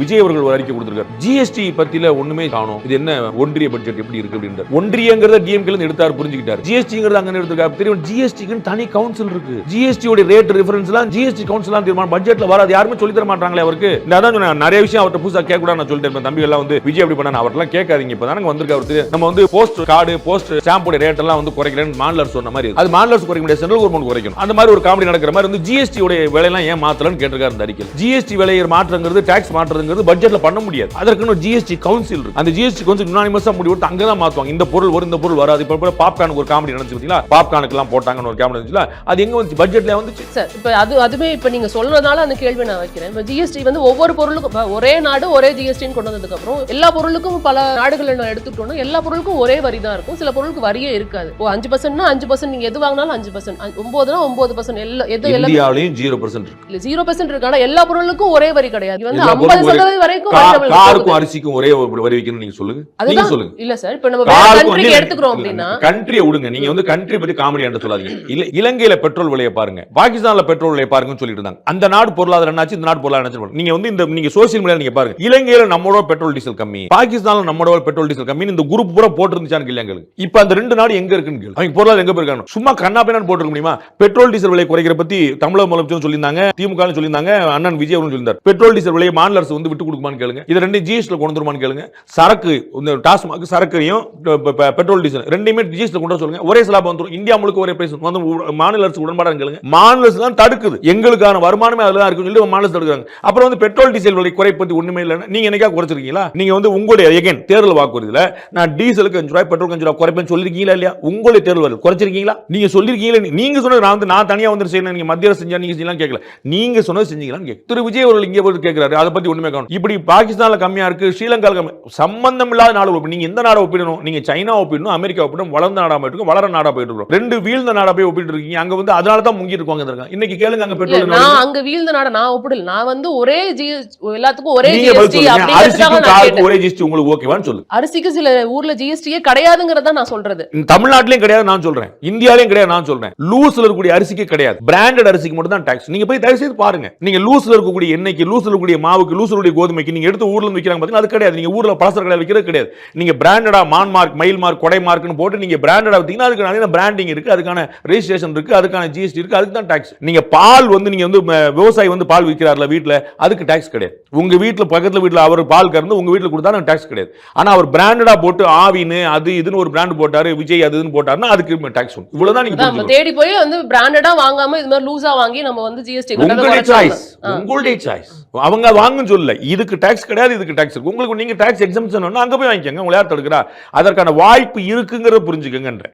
விஜய் அவர்கள் ஒரு அறிக்கை கொடுத்திருக்காரு. ஜிஎஸ்டி பத்தில ஒண்ணுமே காணோம். இது என்ன ஒன்றிய பட்ஜெட் எப்படி இருக்கு அப்படின்றார். ஒன்றியங்கிறத டிஎம்கே ல எடுத்தார் புரிஞ்சுக்கிட்டார். ஜிஎஸ்டிங்கிறது அங்க எடுத்துக்காரு. தெரியும் ஜிஎஸ்டிக்கு தனி கவுன்சில் இருக்கு. ஜிஎஸ்டி உடைய ரேட் ரெஃபரன்ஸ்லாம் ஜிஎஸ்டி கவுன்சிலாம் தீர்மானம் பட்ஜெட்ல வராது. யாருமே சொல்லி தர மாட்டாங்களே அவருக்கு. நான் தான் சொன்னேன் நிறைய விஷயம் அவர்ட்ட புதுசா கேட்க கூட நான் சொல்லிட்டேன். தம்பி எல்லாம் வந்து விஜய் அப்படி பண்ணா அவர்லாம் கேட்காதீங்க. இப்பதானங்க வந்திருக்க அவருக்கு. நம்ம வந்து போஸ்ட் கார்டு போஸ்ட் ஸ்டாம்ப் உடைய ரேட் எல்லாம் வந்து குறைக்கலன்னு மாநிலர் சொன்ன மாதிரி அது மாநிலர் குறைக்க முடியாது, சென்ட்ரல் கவர்மெண்ட் குறைக்கணும். அந்த மாதிரி ஒரு காமெடி நடக்கிற மாதிரி வந்து ஜிஎஸ்டி உடைய விலையெல்லாம் ஏன் மாத்தலன்னு கேட்டிருக்காரு இந்த அறிக்கையில். ஜிஎஸ்டி விலையை மாற்றங்கிறது டாக்ஸ் மாற்றங்கிறது பட்ஜெட்ல பண்ண முடியாது. அதற்கு ஜிஎஸ்டி கவுன்சில் இருக்கு. அந்த ஜிஎஸ்டி கவுன்சில் யுனானிமஸா முடிவு எடுத்து அங்க தான் மாத்துவாங்க. இந்த பொருள் வரும் இந்த பொருள் வராது. இப்ப பாப்கார்னுக்கு ஒரு காமெடி நடந்துச்சு பாத்தீங்களா? பாப்கார்னுக்கு எல்லாம் போட்டாங்கன்னு ஒரு காமெடி இருந்துச்சுல. அது எங்க வந்து பட்ஜெட்ல வந்துச்சு சார். இப்ப அதுவே இப்ப நீங்க சொல்றதுனால அந்த கேள்வி நான் வைக்கிறேன். இப்ப ஜிஎஸ்டி வந்து ஒவ்வொரு பொருளுக்கும் ஒரே நாடு ஒரே ஜிஎஸ்டின்னு கொண்டு வந்ததுக்கு அப்புறம் எல்லா பொருளுக்கும் பல நாடுகள் எடுத்துட்டோம்னா எல்லா பொருளுக்கும் ஒரே வரி தான் இருக்கும். சில பொருளுக்கு வரியே இருக்காது. 5%னா 5%, நீங்க எது வாங்கினாலும் 5%, 9னா 9%, இந்தியாவிலயும் 0% இருக்கு. இல்ல 0% இருக்கு. ஆனா எல்லா பொருளுக்கும் ஒரே வரி கிடையாது. வந்து 50% வரைக்கும் காருக்கும் அரிசிக்கும் ஒரே வரி வைக்கணும். நீங்க சொல்லுங்க. நீங்க சொல்லுங்க. இல்ல சார், இப்ப நம்ம வேற கண்ட்ரி எடுத்துக்கிறோம் அப்படினா கண்ட்ரியை விடுங்க. நீங்க வந்து கண்ட்ரி பத்தி காமெடி என்று சொல்லாதீங்க. இல்ல இலங்கையில பெட்ரோல் விலையை பாருங்க, பாகிஸ்தான்ல பெட்ரோல் விலையை பாருங்கன்னு சொல்லிட்டு இருந்தாங்க. அந்த நாடு பொருளாதாரம் என்னாச்சு, இந்த நாடு பொருளாதாரம் என்னாச்சு. நீங்க வந்து இந்த நீங்க சோசியல் மீடியால நீங்க பாருங்க. இலங்கையில நம்மளோட பெட்ரோல் டீசல் கம்மி, பாகிஸ்தான்ல நம்மளோட பெட்ரோல் டீசல் கம்மி. இந்த குரூப் பூரா போட்டுருந்துச்சான்னு இல்லங்களுக்கு. இப்ப அந்த ரெண்டு நாடு எங்க இருக்குன்னு கேளு. அவங்க பொருளாதாரம் எங்க போயிருக்காங்க. சும்மா கண்ணா பின்னான்னு போட்டுருக்க முடியுமா? பெட்ரோல் டீசல் விலை குறைக்கிற பத்தி தமிழக முதலமைச்சர் சொல்லியிருந்தாங்க, திமுக சொல்லியிருந்தாங்க, அண்ணன் விஜய் அவர்கள் சொல்லியிருந்தார். பெட்ரோல் டீசல் விலையை மாநில அரசு வந்து விட்டு கொடுக்குமான்னு கேளுங்க. இது ரெண்டு ஜிஎஸ்டி கொண்டு வந்துருமான்னு கேளுங்க. சரக்கு இந்த டாஸ்மாக் சரக்கையும் பெட்ரோல் டீசல் ரெண்டையுமே ஜிஎஸ்டி கொண்டு சொல்லுங்க. ஒரே ஸ்லாப் வந்துரும். இந்தியா முழுக்க ஒரே பிரைஸ் வந்து மாநில அரசு உடன்பாடு கேளுங்க. மாநில அரசு தான் தடுக்குது. எங்களுக்கான வருமானமே அதுல தான் இருக்குன்னு சொல்லி மாநில அரசு தடுக்குறாங்க. அப்புறம் வந்து பெட்ரோல் டீசல் விலை குறைப்பது ஒண்ணுமே இல்ல. நீங்க என்னைக்கா குறைச்சிருக்கீங்களா? நீங்க வந்து உங்களுடைய எகைன் தேர்தல் வாக்குறுதியில நான் டீசலுக்கு 5 ரூபாய் பெட்ரோல் 5 ரூபாய் குறைப்பேன்னு சொல்லிருக்கீங்களா இல்லையா? உங்களுடைய தேர்தல் வாக்கு குறைச்சிருக்கீங்களா? நீங்க சொல்லிருக்கீங்களா? நீங்க சொன்னது நான் தனியா வந்து செய்யணும். நீங்க மத்திய அரசு செஞ்சா நீங்க செய்யலாம் கேட்கல. நீங்க சொன்னது செஞ்சீங்களான்னு கேட்க. திரு விஜய் அவர்கள் இங்கே போய் கேட்கிறாரு. அதை பத்தி ஒண்ணுமே காணும். இப்படி பாகிஸ்தான்ல கம்மியா இருக்கு, ஸ்ரீலங்கா சம்பந்தம் இல்லாத நாடு. நீங்க எந்த நாடை ஒப்பிடணும்? நீங்க சைனா ஒப்பிடணும், அமெரிக்கா ஒப்பிடணும், வளர்ந்த நாடா போயிட்டு இருக்கும், வளர நாடா போயிட்டு இருக்கும். ரெண்டு வீழ்ந்த நாடா போய் ஒப்பிட்டு இருக்கீங்க. அங்க வந்து அதனால தான் முங்கி இருக்காங்க. இன்னைக்கு கேளுங்க அங்க பெட்ரோல் நான் அங்க வீழ்ந்த நாடா நான் ஒப்பிடல. நான் வந்து ஒரே எல்லாத்துக்கும் ஒரே ஜிஎஸ்டி அப்படிங்கிறதுக்காக ஒரே ஜிஎஸ்டி உங்களுக்கு ஓகேவான்னு சொல்லு. அரிசிக்கு சில ஊர்ல ஜிஎஸ்டியே கிடையாதுங்கறத நான் சொல்றது. தமிழ்நாட்டிலயும் கிடையாது நான் சொல்றேன், இந்தியாலயும் கிடையாது நான் சொல்றேன். லூஸ்ல இருக்கக்கூடிய அரிசிக்கு கிடையாது, பிராண்டட் அரிசிக்கு மட்டும் தான் டாக்ஸ். நீங்க போய் தயவு செய்து பாருங்க. நீங்க லூஸ்ல இருக்கக்கூடிய எண்ணெய்க்கு, லூஸ்ல இருக்கக்கூடிய மாவுக்கு, லூஸ்ல இருக்கக்கூடிய கோதுமைக்கு நீங்க எடுத்து ஊர்ல இருந்து விக்கிறாங்க பாத்தீங்கன்னா அது கிடையாது. நீங்க ஊர்ல பலசர கடையில விக்கிறது கிடையாது. நீங்க பிராண்டடா மான் மார்க், மயில் மார்க், கொடை மார்க்னு போட்டு நீங்க பிராண்டடா வித்தீங்கன்னா அதுக்கு நிறைய பிராண்டிங் இருக்கு, அதுக்கான ரெஜிஸ்ட்ரேஷன் இருக்கு, அதுக்கான ஜிஎஸ்டி இருக்கு, அதுக்கு தான் டாக்ஸ். நீங்க பால் வந்து நீங்க வந்து விவசாயி வந்து பால் விற்கிறார்ல வீட்ல, அதுக்கு டாக்ஸ் கிடையாது. உங்க வீட்ல பக்கத்துல வீட்ல அவர் பால் கறந்து உங்க வீட்ல கொடுத்தா டாக்ஸ் கிடையாது. ஆனா அவர் பிராண்டடா போட்டு ஆவின்னு அது இதுன்னு ஒரு பிராண்ட் போட்டாரு, விஜய் அது இதுன்னு போட்டாருன்னா அதுக்கு டாக்ஸ் உண்டு. இவ்வளவுதான் நீங்க நம்ம தேடி போய் வந்து பிராண்டடா வாங்காம இது மாதிரி லூசா வாங்கி நம்ம வந்து ஜிஎஸ்டி உங்களுடைய சாய்ஸ். அவங்க வாங்குன்னு சொல்லல. இதுக்கு டாக்ஸ் கிடையாது, இதுக்கு டாக்ஸ் இருக்கு. உங்களுக்கு நீங்க டாக்ஸ் எக்ஸம்ஷன் அங்க போய் வாங்கிக்கங்க. உங்களை யார் தடுக்கிறா? அதற்கான வாய்ப்பு இருக்குங்கிறத புரிஞ்சுக்கங்கன்ற.